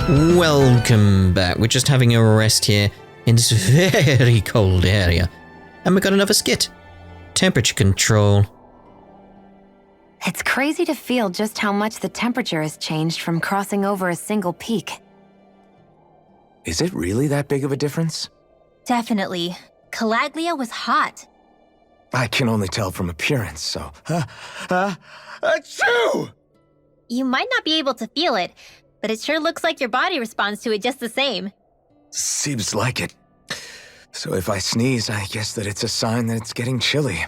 Welcome back. We're just having a rest here in this very cold area. And we got another skit. Temperature control. It's crazy to feel just how much the temperature has changed from crossing over a single peak. Is it really that big of a difference? Definitely. Calaglia was hot. I can only tell from appearance, so... Achoo! You might not be able to feel it, but it sure looks like your body responds to it just the same. Seems like it. So if I sneeze, I guess that it's a sign that it's getting chilly.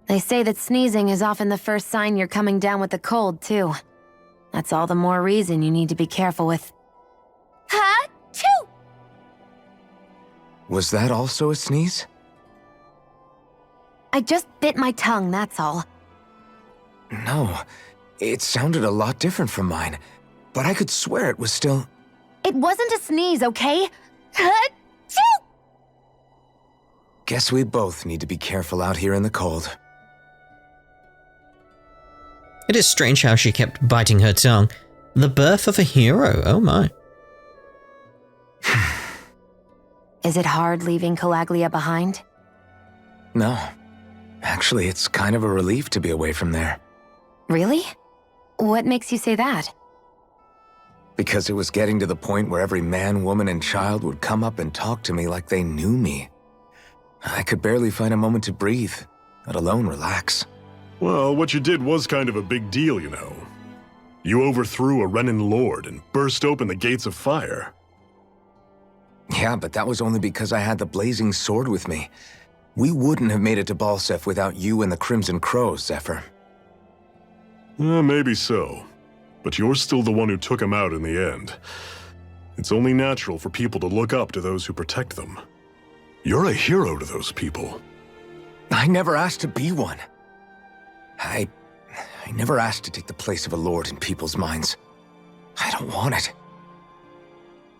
They say that sneezing is often the first sign you're coming down with the cold, too. That's all the more reason you need to be careful with. Ha-choo! Was that also a sneeze? I just bit my tongue, that's all. No, it sounded a lot different from mine, but I could swear it was still... It wasn't a sneeze, okay? Ha-choo! Guess we both need to be careful out here in the cold. It is strange how she kept biting her tongue. The birth of a hero, oh my. Is it hard leaving Calaglia behind? No. Actually, it's kind of a relief to be away from there. Really? What makes you say that? Because it was getting to the point where every man, woman, and child would come up and talk to me like they knew me. I could barely find a moment to breathe, let alone relax. Well, what you did was kind of a big deal, you know. You overthrew a Renan lord and burst open the gates of fire. Yeah, but that was only because I had the blazing sword with me. We wouldn't have made it to Balsef without you and the Crimson Crows, Zephyr. Maybe so. But you're still the one who took him out in the end. It's only natural for people to look up to those who protect them. You're a hero to those people. I never asked to be one. I never asked to take the place of a lord in people's minds. I don't want it.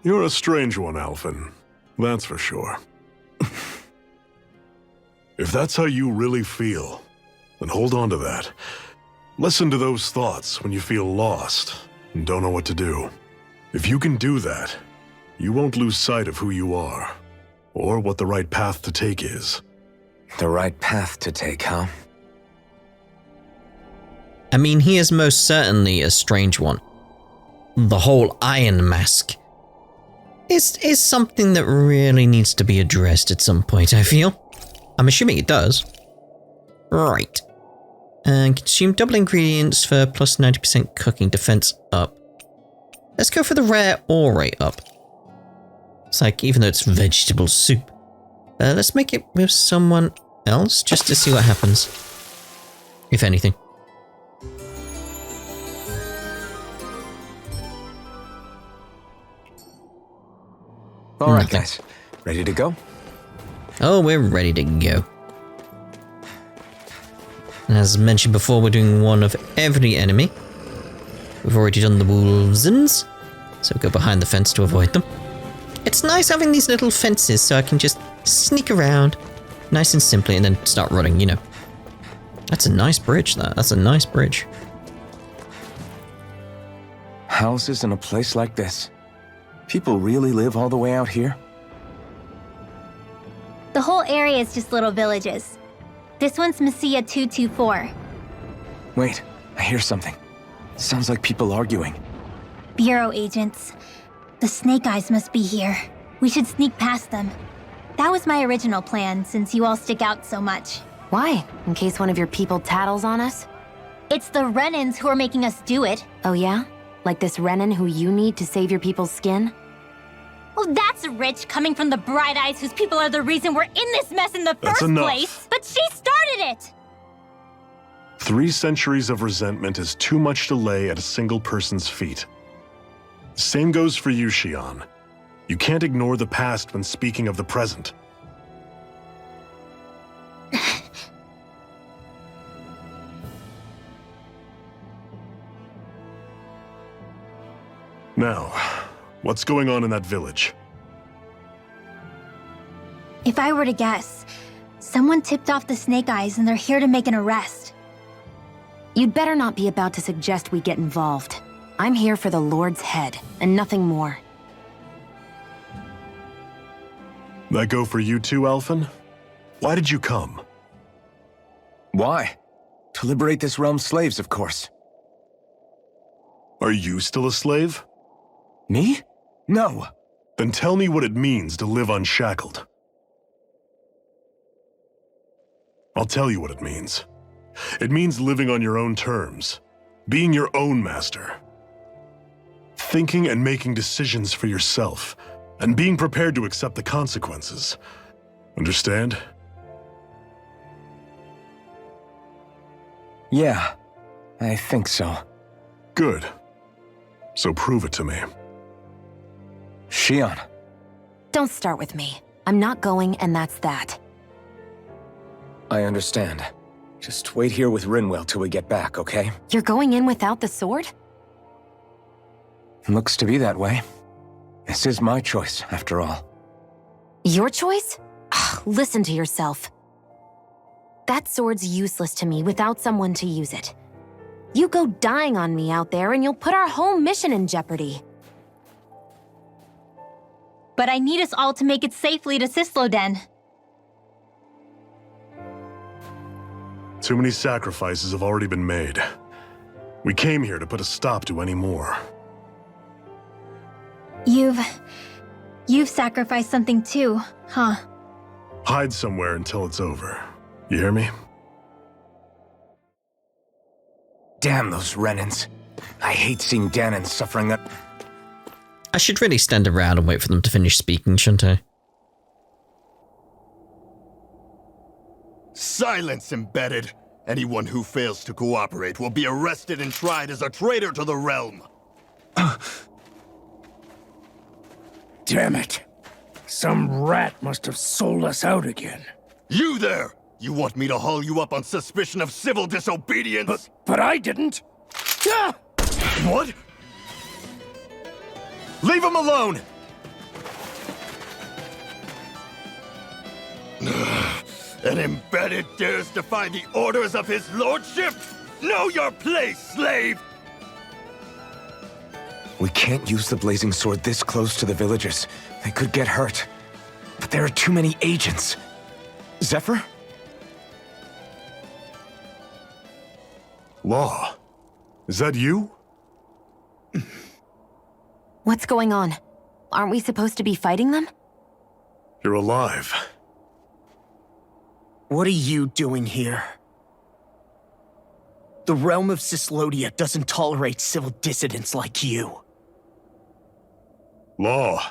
You're a strange one, Alphen. That's for sure. If that's how you really feel, then hold on to that. Listen to those thoughts when you feel lost and don't know what to do. If you can do that, you won't lose sight of who you are, or what the right path to take is. The right path to take, huh? I mean, he is most certainly a strange one. The whole Iron Mask is something that really needs to be addressed at some point, I feel. I'm assuming it does. Right. And consume double ingredients for plus 90% cooking defense up. Let's go for the rare ore rate up. It's like, even though it's vegetable soup. Let's make it with someone else, just to see what happens. If anything. All right, Okay. guys. Ready to go? Oh, we're ready to go. And as mentioned before, we're doing one of every enemy. We've already done the wolvesins, so go behind the fence to avoid them. It's nice having these little fences so I can just sneak around nice and simply and then start running, you know. That's a nice bridge, that's a nice bridge. Houses in a place like this. People really live all the way out here? The whole area is just little villages. This one's Messia 224. Wait, I hear something. Sounds like people arguing. Bureau agents. The Snake Eyes must be here. We should sneak past them. That was my original plan, since you all stick out so much. Why? In case one of your people tattles on us? It's the Renans who are making us do it. Oh yeah? Like this Renan who you need to save your people's skin? Oh, that's rich, coming from the Bright Eyes whose people are the reason we're in this mess in the That's first enough. place. But she started it! 3 centuries of resentment is too much to lay at a single person's feet. Same goes for you, Shionne. You can't ignore the past when speaking of the present. Now, what's going on in that village? If I were to guess, someone tipped off the Snake Eyes and they're here to make an arrest. You'd better not be about to suggest we get involved. I'm here for the Lord's head, and nothing more. That go for you too, Alphen? Why did you come? Why? To liberate this realm's slaves, of course. Are you still a slave? Me? No. Then tell me what it means to live unshackled. I'll tell you what it means. It means living on your own terms, being your own master, thinking and making decisions for yourself, and being prepared to accept the consequences. Understand? Yeah, I think so. Good. So prove it to me. Shionne. Don't start with me. I'm not going, and that's that. I understand. Just wait here with Rinwell till we get back, okay? You're going in without the sword? Looks to be that way. This is my choice, after all. Your choice? Ugh, listen to yourself. That sword's useless to me without someone to use it. You go dying on me out there and you'll put our whole mission in jeopardy. But I need us all to make it safely to Cyslodia. Too many sacrifices have already been made. We came here to put a stop to any more. You've sacrificed something too, huh? Hide somewhere until it's over. You hear me? Damn those Renans. I hate seeing Dahna suffering that. I should really stand around and wait for them to finish speaking, shouldn't I? Silence, embedded. Anyone who fails to cooperate will be arrested and tried as a traitor to the realm. Damn it. Some rat must have sold us out again. You there! You want me to haul you up on suspicion of civil disobedience? But I didn't. Ah! What? Leave him alone! An embedded dares defy the orders of his lordship? Know your place, slave! We can't use the blazing sword this close to the villagers. They could get hurt. But there are too many agents. Zephyr? Law. Is that you? What's going on? Aren't we supposed to be fighting them? You're alive. What are you doing here? The realm of Cyslodia doesn't tolerate civil dissidents like you. Law.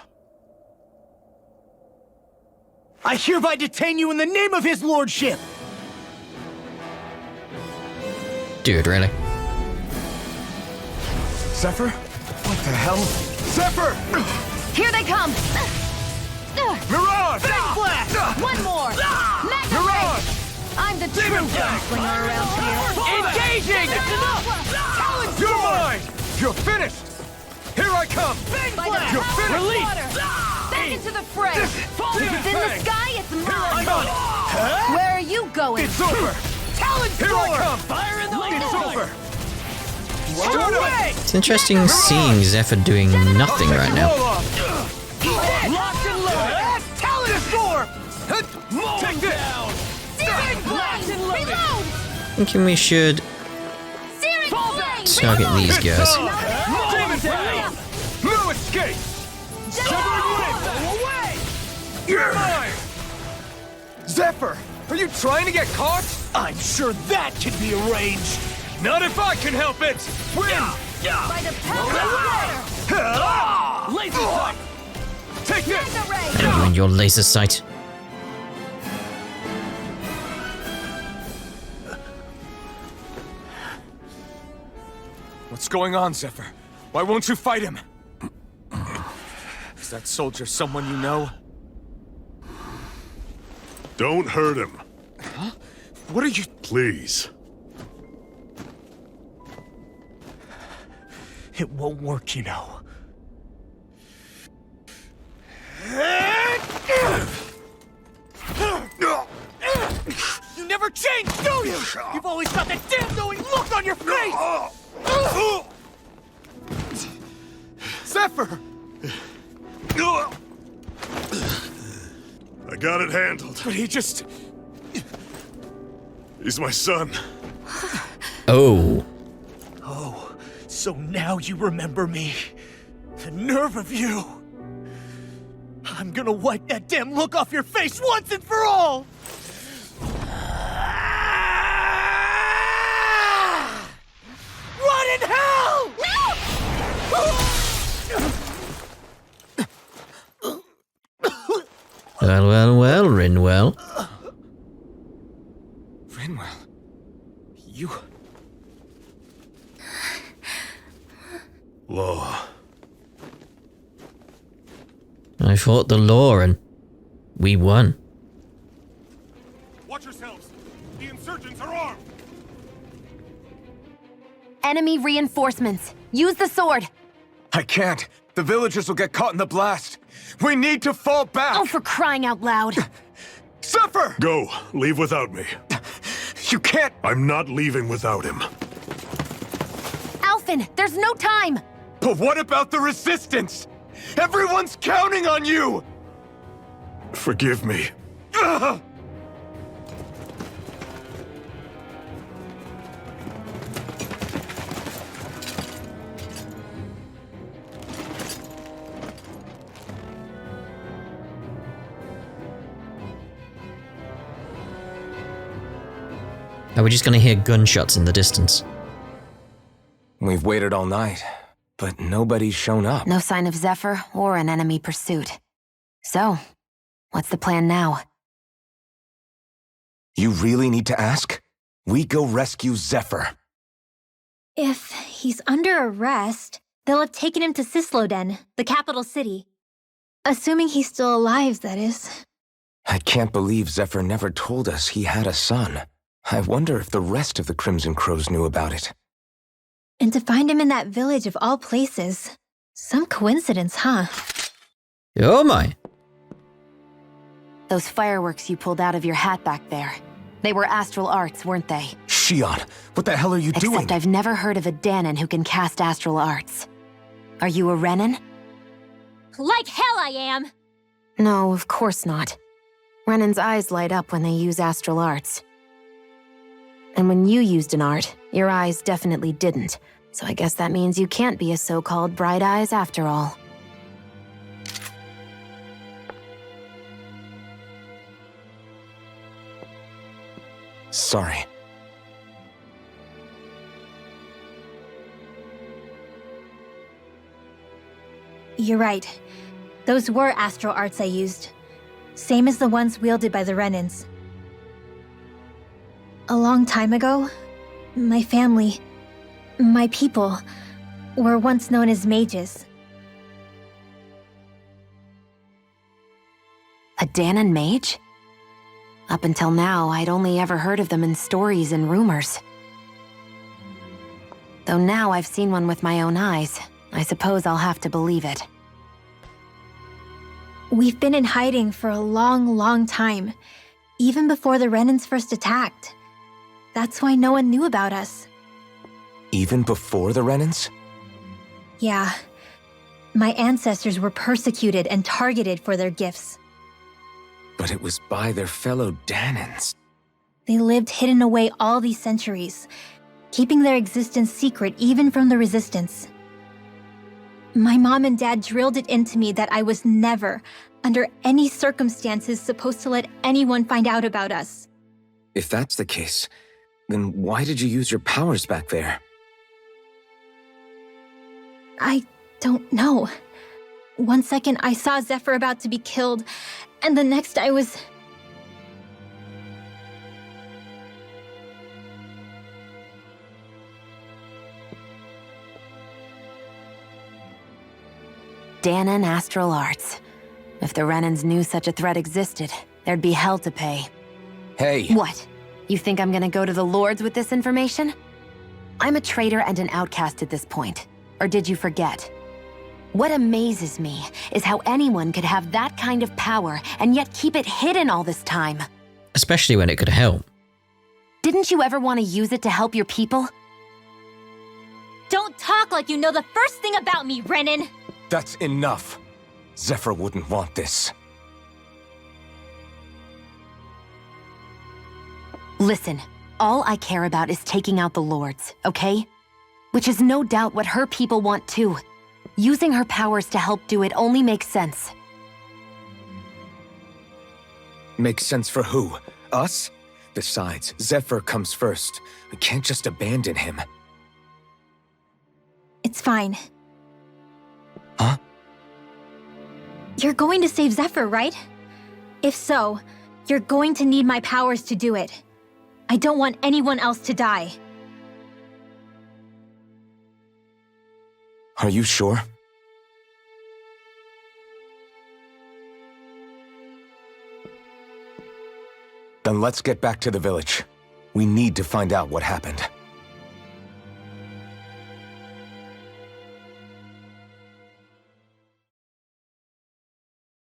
I hereby detain you in the name of his lordship! Dude, really? Zephyr? What the hell? Zephyr! Here they come! Mirage! Big Blast! One more! Mega Mirage! Ray! I'm the true gunslinger around here! Engaging! You're mine! You're finished! Here I come! By the You're power of finished! water! Back into the fray! If it's in the sky, it's Here I mine! come! Where are you going? It's over! Here I come! Fire in the It's hole! over! Shoot away! It's interesting seeing Zephyr doing nothing right now. Locked and loaded! Talon Storm! Take this! Searing flame! Reload! Thinking we should Searing flame! target these guys. Demon down! No escape! Away! You're mine! Zephyr, are you trying to get caught? I'm sure that can be arranged. Not if I can help it! Win! By the power of water! Laser sight! Take this! Mega Ray! You and your laser sight. What's going on, Zephyr? Why won't you fight him? Is that soldier someone you know? Don't hurt him. Huh? What are you... Please. It won't work, you know. You never change, do you? You've always got that damn knowing look on your face! Zephyr! got it handled. But he just... He's my son. Oh. Oh, so now you remember me. The nerve of you. I'm gonna wipe that damn look off your face once and for all! Run in hell! Well, Rinwell. Rinwell, you... Law. I fought the law and we won. Watch yourselves. The insurgents are armed. Enemy reinforcements. Use the sword. I can't. The villagers will get caught in the blast. We need to fall back. Oh, for crying out loud. Zephyr! Go. Leave without me. You can't... I'm not leaving without him. Alphen, there's no time. But what about the resistance? Everyone's counting on you! Forgive me. Ugh! Are we just gonna hear gunshots in the distance? We've waited all night, but nobody's shown up. No sign of Zephyr or an enemy pursuit. So, what's the plan now? You really need to ask? We go rescue Zephyr. If he's under arrest, they'll have taken him to Cyslodia, the capital city. Assuming he's still alive, that is. I can't believe Zephyr never told us he had a son. I wonder if the rest of the Crimson Crows knew about it. And to find him in that village of all places. Some coincidence, huh? Oh my. Those fireworks you pulled out of your hat back there. They were astral arts, weren't they? Shionne, what the hell are you doing? Except I've never heard of a Dahnan who can cast astral arts. Are you a Renan? Like hell I am! No, of course not. Renan's eyes light up when they use astral arts. And when you used an art, your eyes definitely didn't. So I guess that means you can't be a so-called bright eyes after all. Sorry. You're right. Those were astral arts I used. Same as the ones wielded by the Renans. A long time ago, my family, my people, were once known as mages. A Dahnan mage? Up until now, I'd only ever heard of them in stories and rumors. Though now I've seen one with my own eyes, I suppose I'll have to believe it. We've been in hiding for a long, long time, even before the Renans first attacked. That's why no one knew about us. Even before the Renans? Yeah. My ancestors were persecuted and targeted for their gifts. But it was by their fellow Dahnans. They lived hidden away all these centuries, keeping their existence secret even from the Resistance. My mom and dad drilled it into me that I was never, under any circumstances, supposed to let anyone find out about us. If that's the case, then why did you use your powers back there? I don't know. One second I saw Zephyr about to be killed, and the next I was... Dahnan astral arts. If the Renans knew such a threat existed, there'd be hell to pay. Hey! What? You think I'm gonna go to the Lords with this information? I'm a traitor and an outcast at this point. Or did you forget? What amazes me is how anyone could have that kind of power and yet keep it hidden all this time. Especially when it could help. Didn't you ever want to use it to help your people? Don't talk like you know the first thing about me, Renan! That's enough. Zephyr wouldn't want this. Listen, all I care about is taking out the Lords, okay? Which is no doubt what her people want too. Using her powers to help do it only makes sense. Makes sense for who? Us? Besides, Zephyr comes first. We can't just abandon him. It's fine. Huh? You're going to save Zephyr, right? If so, you're going to need my powers to do it. I don't want anyone else to die. Are you sure? Then let's get back to the village. We need to find out what happened.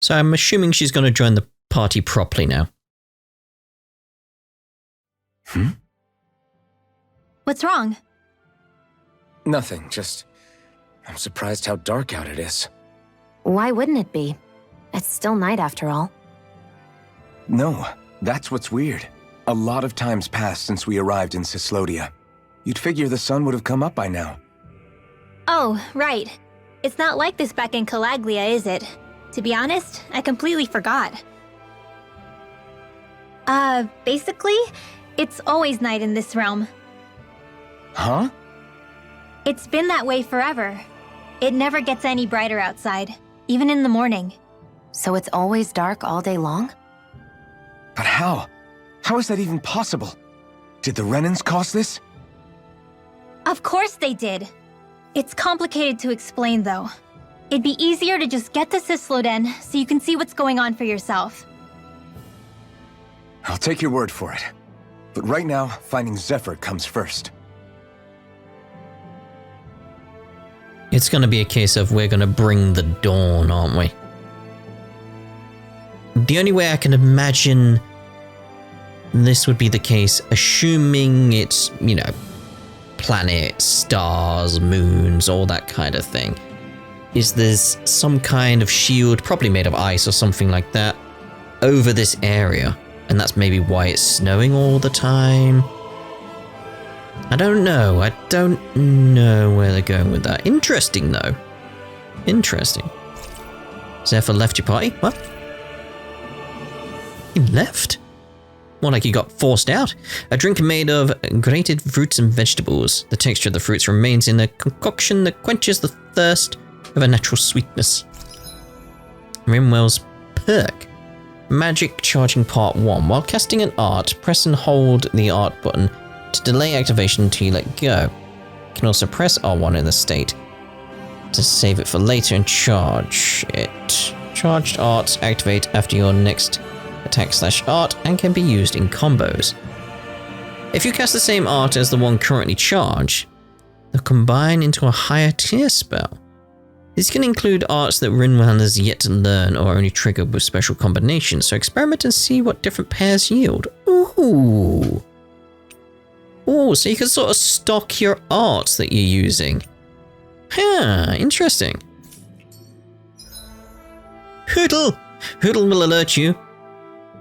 So I'm assuming she's going to join the party properly now. What's wrong? Nothing, just... I'm surprised how dark out it is. Why wouldn't it be? It's still night after all. No, that's what's weird. A lot of time's passed since we arrived in Cyslodia. You'd figure the sun would have come up by now. Oh, right. It's not like this back in Calaglia, is it? To be honest, I completely forgot. Basically, it's always night in this realm. Huh? It's been that way forever. It never gets any brighter outside, even in the morning. So it's always dark all day long? But how? How is that even possible? Did the Renans cause this? Of course they did. It's complicated to explain, though. It'd be easier to just get to Cysloden so you can see what's going on for yourself. I'll take your word for it. But right now, finding Zephyr comes first. It's going to be a case of we're going to bring the dawn, aren't we? The only way I can imagine this would be the case, assuming it's, you know, planets, stars, moons, all that kind of thing, is there's some kind of shield, probably made of ice or something like that, over this area. And that's maybe why it's snowing all the time. I don't know. I don't know where they're going with that. Interesting, though. Interesting. Zephyr left your party? What? He left? More like he got forced out. A drink made of grated fruits and vegetables. The texture of the fruits remains in a concoction that quenches the thirst of a natural sweetness. Rimwell's perk. Magic charging part 1. While casting an art, press and hold the art button to delay activation until you let go. You can also press R1 in the state to save it for later and charge it. Charged arts activate after your next attack/art and can be used in combos. If you cast the same art as the one currently charged, they'll combine into a higher tier spell. These can include arts that Rinwell has yet to learn or only triggered with special combinations, so experiment and see what different pairs yield. Ooh. Oh, so you can sort of stock your arts that you're using. Huh, interesting. Hootle! Hootle will alert you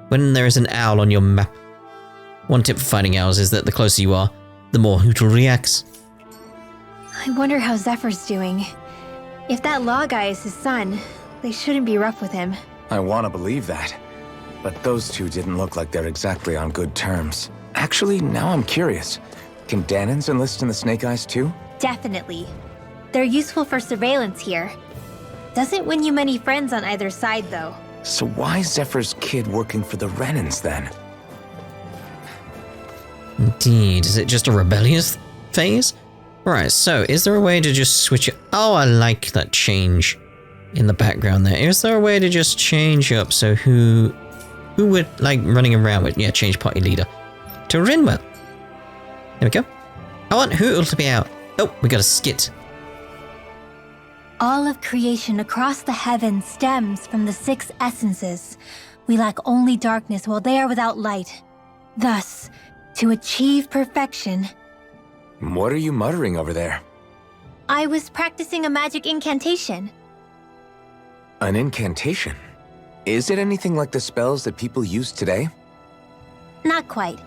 when there is an owl on your map. One tip for finding owls is that the closer you are, the more Hootle reacts. I wonder how Zephyr's doing. If that law guy is his son, they shouldn't be rough with him. I want to believe that. But those two didn't look like they're exactly on good terms. Actually, now I'm curious. Can Dahnans enlist in the Snake Eyes too? Definitely. They're useful for surveillance here. Doesn't win you many friends on either side, though. So why is Zephyr's kid working for the Renans then? Indeed, is it just a rebellious phase? Right, so is there a way to just switch it? Oh, I like that change in the background there. Is there a way to just change up so who would like running around with? Yeah, change party leader to Rinwell. There we go. I want Hootle to be out. Oh, we got a skit. All of creation across the heavens stems from the 6 essences. We lack only darkness while they are without light. Thus, to achieve perfection... What are you muttering over there? I was practicing a magic incantation. An incantation? Is it anything like the spells that people use today? Not quite.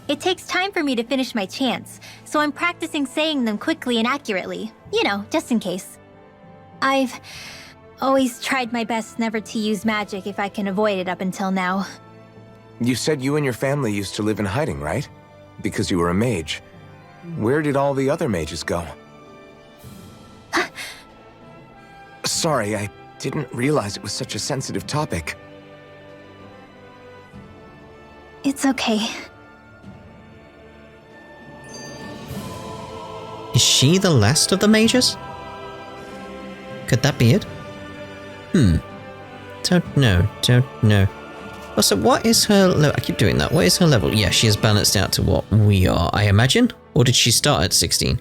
It takes time for me to finish my chants, so I'm practicing saying them quickly and accurately. You know, just in case. I've always tried my best never to use magic if I can avoid it up until now. You said you and your family used to live in hiding, right? Because you were a mage. Where did all the other mages go? Sorry, I didn't realize it was such a sensitive topic. It's okay. Is she the last of the mages? Could that be it? Don't know. Also, what is her level? I keep doing that. What is her level? Yeah, she is balanced out to what we are, I imagine? Or did she start at 16?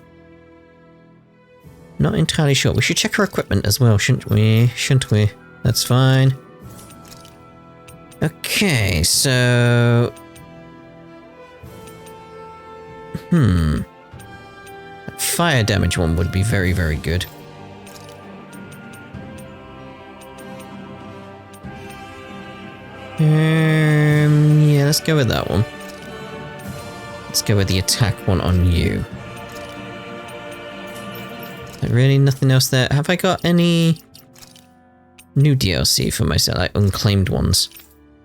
Not entirely sure. We should check her equipment as well, shouldn't we? That's fine. Okay, so... Fire damage one would be very, very good. Yeah, let's go with that one. Let's go with the attack one on you. Really nothing else there. Have I got any new DLC for myself, like unclaimed ones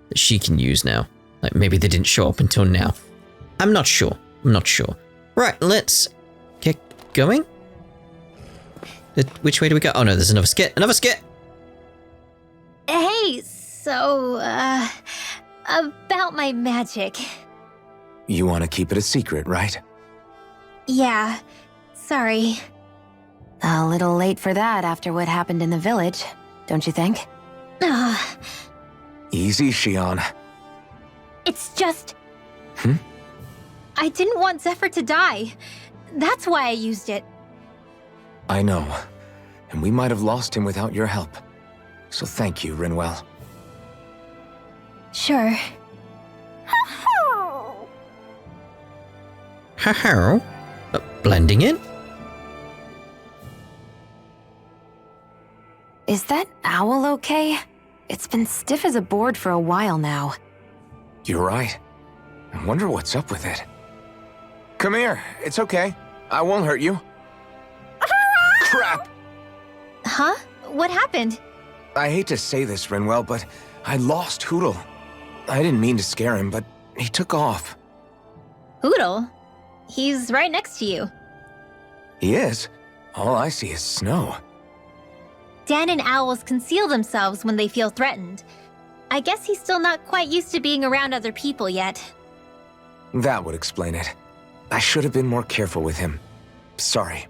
that she can use now? Like maybe they didn't show up until now. I'm not sure. Right, let's get going. Which way do we go? Oh no, there's another skit. Hey, so, about my magic. You want to keep it a secret, right? Yeah, sorry. A little late for that after what happened in the village, don't you think? Easy, Shionne. It's just... I didn't want Zephyr to die. That's why I used it. I know. And we might have lost him without your help. So thank you, Rinwell. Sure. How? Blending in? Is that owl okay? It's been stiff as a board for a while now. You're right. I wonder what's up with it. Come here. It's okay. I won't hurt you. Crap! Huh? What happened? I hate to say this, Rinwell, but I lost Hootle. I didn't mean to scare him, but he took off. Hootle? He's right next to you. He is? All I see is snow. Dan and owls conceal themselves when they feel threatened. I guess he's still not quite used to being around other people yet. That would explain it. I should have been more careful with him. Sorry.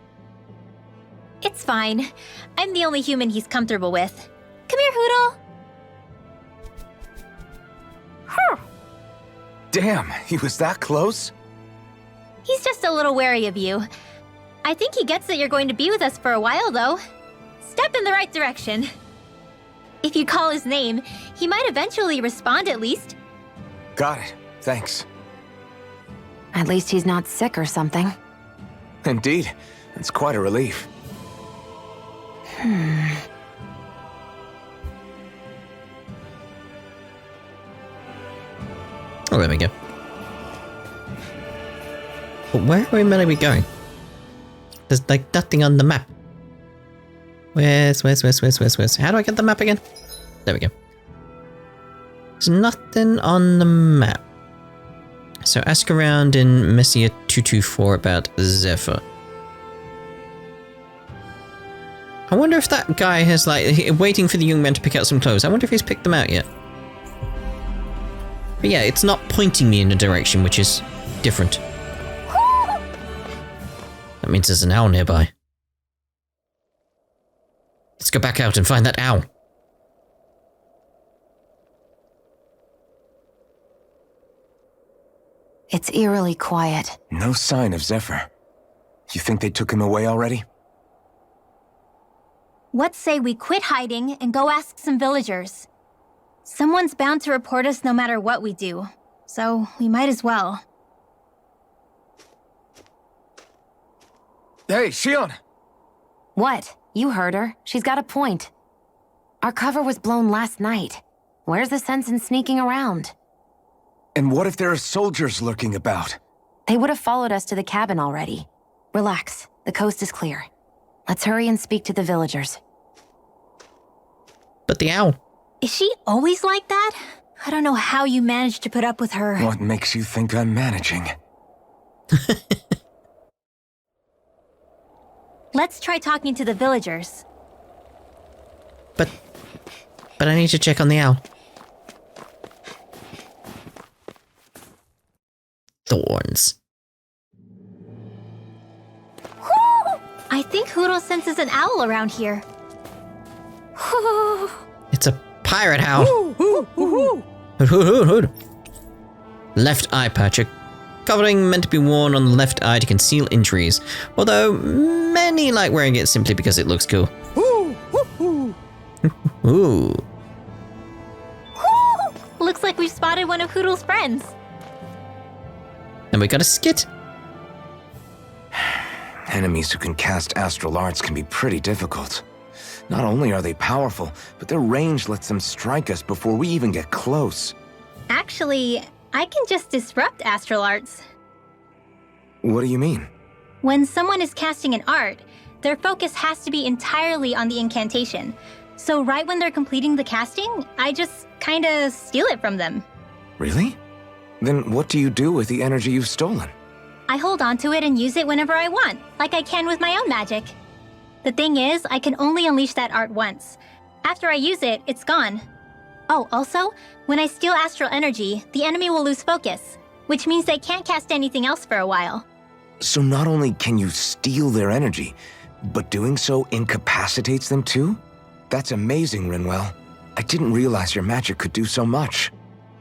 It's fine. I'm the only human he's comfortable with. Come here, Hootle. Damn, he was that close? He's just a little wary of you. I think he gets that you're going to be with us for a while, though. Step in the right direction. If you call his name, he might eventually respond at least. Got it. Thanks. At least he's not sick or something. Indeed. It's quite a relief. Oh, there we go. But where are we meant to be going? There's like nothing on the map. Where's? How do I get the map again? There we go. There's nothing on the map. So ask around in Messia 224 about Zephyr. I wonder if that guy has waiting for the young man to pick out some clothes. I wonder if he's picked them out yet. But yeah, it's not pointing me in a direction, which is different. That means there's an owl nearby. Let's go back out and find that owl. It's eerily quiet. No sign of Zephyr. You think they took him away already? What say we quit hiding and go ask some villagers? Someone's bound to report us no matter what we do, so we might as well. Hey, Shionne! What? You heard her. She's got a point. Our cover was blown last night. Where's the sense in sneaking around? And what if there are soldiers lurking about? They would have followed us to the cabin already. Relax, the coast is clear. Let's hurry and speak to the villagers. But the owl. Is she always like that? I don't know how you managed to put up with her. What makes you think I'm managing? Let's try talking to the villagers. But I need to check on the owl. Thorns. I think Hoodle senses an owl around here. It's a pirate owl. Hood, hood, hood, hood. Left eye patch. A covering meant to be worn on the left eye to conceal injuries, although many like wearing it simply because it looks cool. Ooh. Looks like we've spotted one of Hoodle's friends. And we got a skit. Enemies who can cast astral arts can be pretty difficult. Not only are they powerful, but their range lets them strike us before we even get close. Actually, I can just disrupt astral arts. What do you mean? When someone is casting an art, their focus has to be entirely on the incantation. So right when they're completing the casting, I just kinda steal it from them. Really? Then what do you do with the energy you've stolen? I hold on to it and use it whenever I want, like I can with my own magic. The thing is, I can only unleash that art once. After I use it, it's gone. Oh, also, when I steal astral energy, the enemy will lose focus, which means they can't cast anything else for a while. So not only can you steal their energy, but doing so incapacitates them too? That's amazing, Rinwell. I didn't realize your magic could do so much.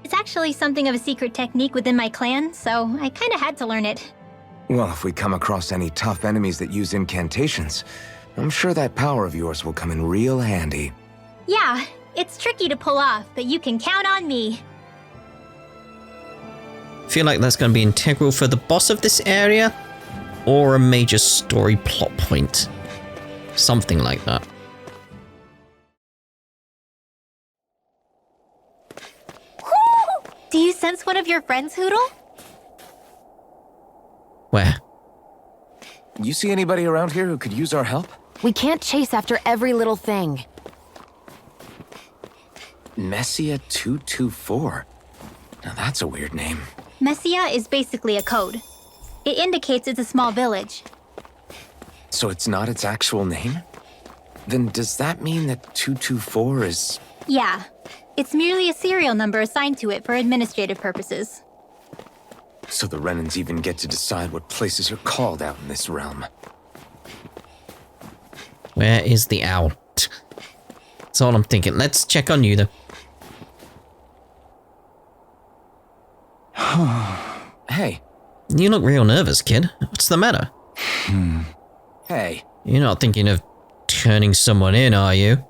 It's actually something of a secret technique within my clan, so I kinda had to learn it. Well, if we come across any tough enemies that use incantations, I'm sure that power of yours will come in real handy. Yeah, it's tricky to pull off, but you can count on me. Feel like that's going to be integral for the boss of this area, or a major story plot point. Something like that. Do you sense one of your friends, Hoodle? Where? You see anybody around here who could use our help? We can't chase after every little thing. Messia 224. Now that's a weird name. Messia is basically a code. It indicates it's a small village. So it's not its actual name? Then does that mean that 224 is... Yeah, it's merely a serial number assigned to it for administrative purposes. So the Renans even get to decide what places are called out in this realm. Where is the owl? That's all I'm thinking. Let's check on you, though. Hey. You look real nervous, kid. What's the matter? Hey. You're not thinking of turning someone in, are you?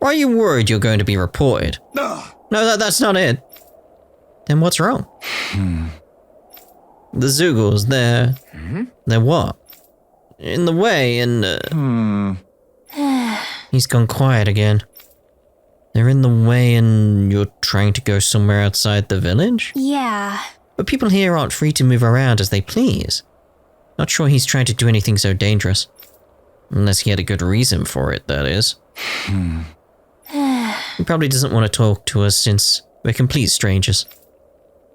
Or are you worried you're going to be reported? No, that's not it. Then what's wrong? The Zoogles, they're what? In the way, and he's gone quiet again. They're in the way and you're trying to go somewhere outside the village? Yeah. But people here aren't free to move around as they please. Not sure he's trying to do anything so dangerous. Unless he had a good reason for it, that is. He probably doesn't want to talk to us since we're complete strangers.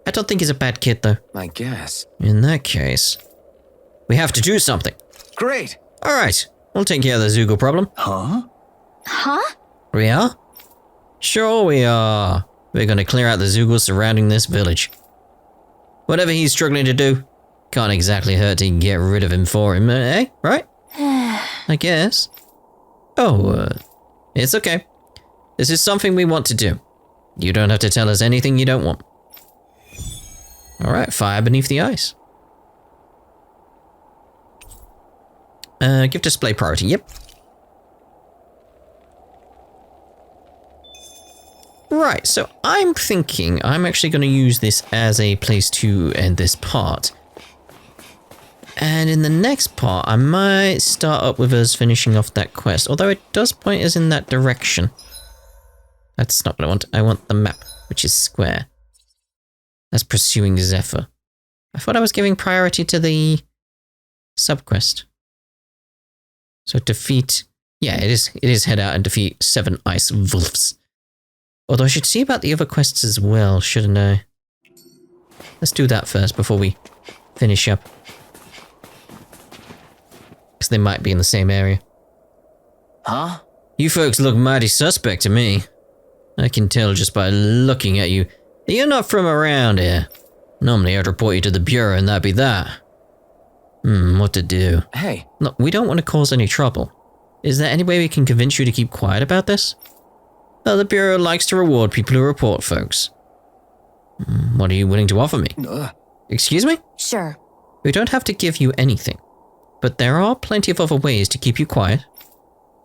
I don't think he's a bad kid, though. I guess. In that case, we have to do something. Great. Alright, we'll take care of the Zoogle problem. Huh? Huh? We are? Sure we are. We're gonna clear out the Zoogles surrounding this village. Whatever he's struggling to do, can't exactly hurt to get rid of him for him, eh? Right? I guess. Oh, it's okay. This is something we want to do. You don't have to tell us anything you don't want. Alright, fire beneath the ice. Give display priority, yep. Right, so I'm thinking I'm actually going to use this as a place to end this part. And in the next part, I might start up with us finishing off that quest, although it does point us in that direction. That's not what I want. I want the map, which is square. as pursuing Zephyr. I thought I was giving priority to the subquest. So defeat... Yeah, it is head out and defeat 7 ice wolves. Although I should see about the other quests as well, shouldn't I? Let's do that first before we finish up. Because they might be in the same area. Huh? You folks look mighty suspect to me. I can tell just by looking at you that you're not from around here. Normally I'd report you to the Bureau and that'd be that. What to do? Hey. Look, we don't want to cause any trouble. Is there any way we can convince you to keep quiet about this? Well, the Bureau likes to reward people who report folks. What are you willing to offer me? Excuse me? Sure. We don't have to give you anything, but there are plenty of other ways to keep you quiet.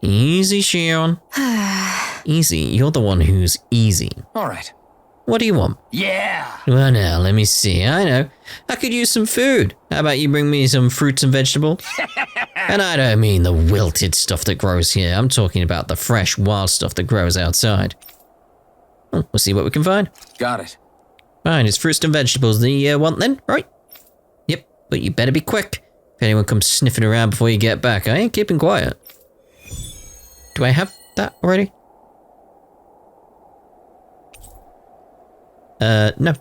Easy, Shionne. Easy, you're the one who's easy. Alright. What do you want? Yeah! Well now, let me see, I know. I could use some food. How about you bring me some fruits and vegetables? And I don't mean the wilted stuff that grows here, I'm talking about the fresh, wild stuff that grows outside. Well, we'll see what we can find. Got it. Fine, it's fruits and vegetables that you want then, right? Yep, but you better be quick. If anyone comes sniffing around before you get back, I ain't keeping quiet. Do I have that already? No.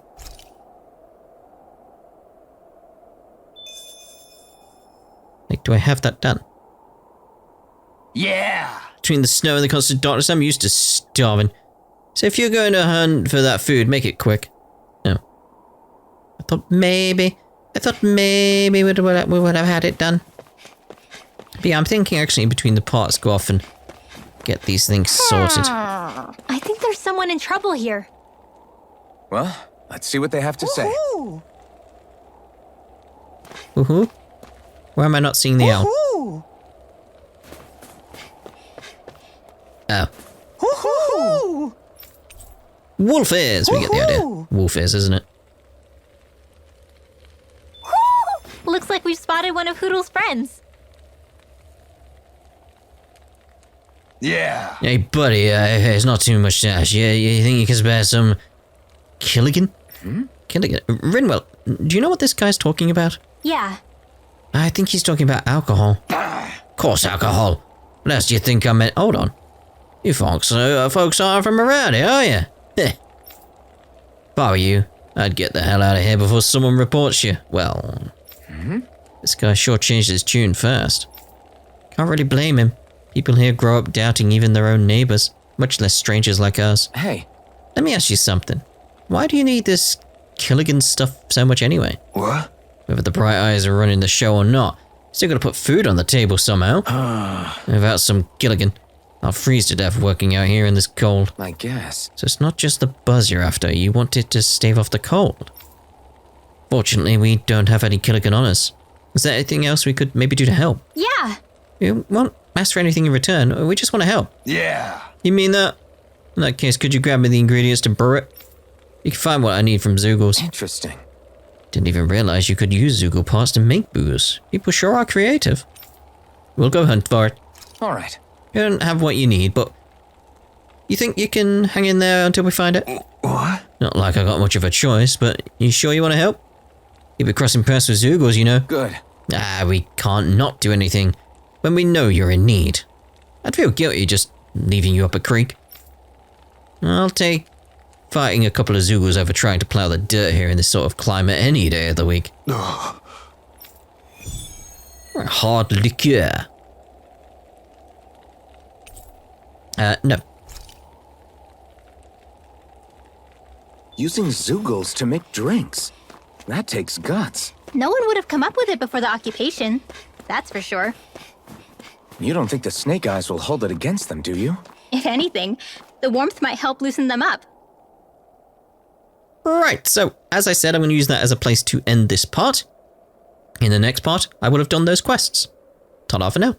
Like, do I have that done? Yeah! Between the snow and the constant darkness, I'm used to starving. So if you're going to hunt for that food, make it quick. No. I thought maybe we would have had it done. But yeah, I'm thinking actually between the parts, go off and get these things sorted. I think there's someone in trouble here. Well, let's see what they have to say. Woohoo? Where am I not seeing the owl? Oh. Wolf ears! We get the idea. Wolf ears, isn't it? Looks like we've spotted one of Hoodle's friends. Yeah! Hey, buddy, it's not too much to ask. You think you can spare some... Killigan? Killigan? Rinwell, do you know what this guy's talking about? Yeah. I think he's talking about alcohol. Of course, alcohol. What else do you think I meant? Hold on. You folks aren't from around here, are you? Heh. If I were you, I'd get the hell out of here before someone reports you. Well, this guy sure changed his tune fast. Can't really blame him. People here grow up doubting even their own neighbors, much less strangers like us. Hey. Let me ask you something. Why do you need this Killigan stuff so much anyway? What? Whether the Bright Eyes are running the show or not, still gotta put food on the table somehow. Without some Killigan, I'll freeze to death working out here in this cold. I guess. So it's not just the buzz you're after, you want it to stave off the cold. Fortunately, we don't have any Killigan on us. Is there anything else we could maybe do to help? Yeah. We won't ask for anything in return, we just want to help. Yeah! You mean that? In that case, could you grab me the ingredients to brew it? You can find what I need from Zeugles. Interesting. Didn't even realize you could use Zeugle parts to make booze. People sure are creative. We'll go hunt for it. Alright. You don't have what you need, but... You think you can hang in there until we find it? What? Not like I got much of a choice, but you sure you want to help? You'll be crossing paths with Zeugles, you know. Good. We can't not do anything when we know you're in need. I'd feel guilty just leaving you up a creek. I'll take fighting a couple of Zeugles over trying to plow the dirt here in this sort of climate any day of the week. Hard liqueur. No. Using Zeugles to make drinks. That takes guts. No one would have come up with it before the occupation. That's for sure. You don't think the Snake Eyes will hold it against them, do you? If anything, the warmth might help loosen them up. Right, so as I said, I'm going to use that as a place to end this part. In the next part, I will have done those quests. Ta-da for now.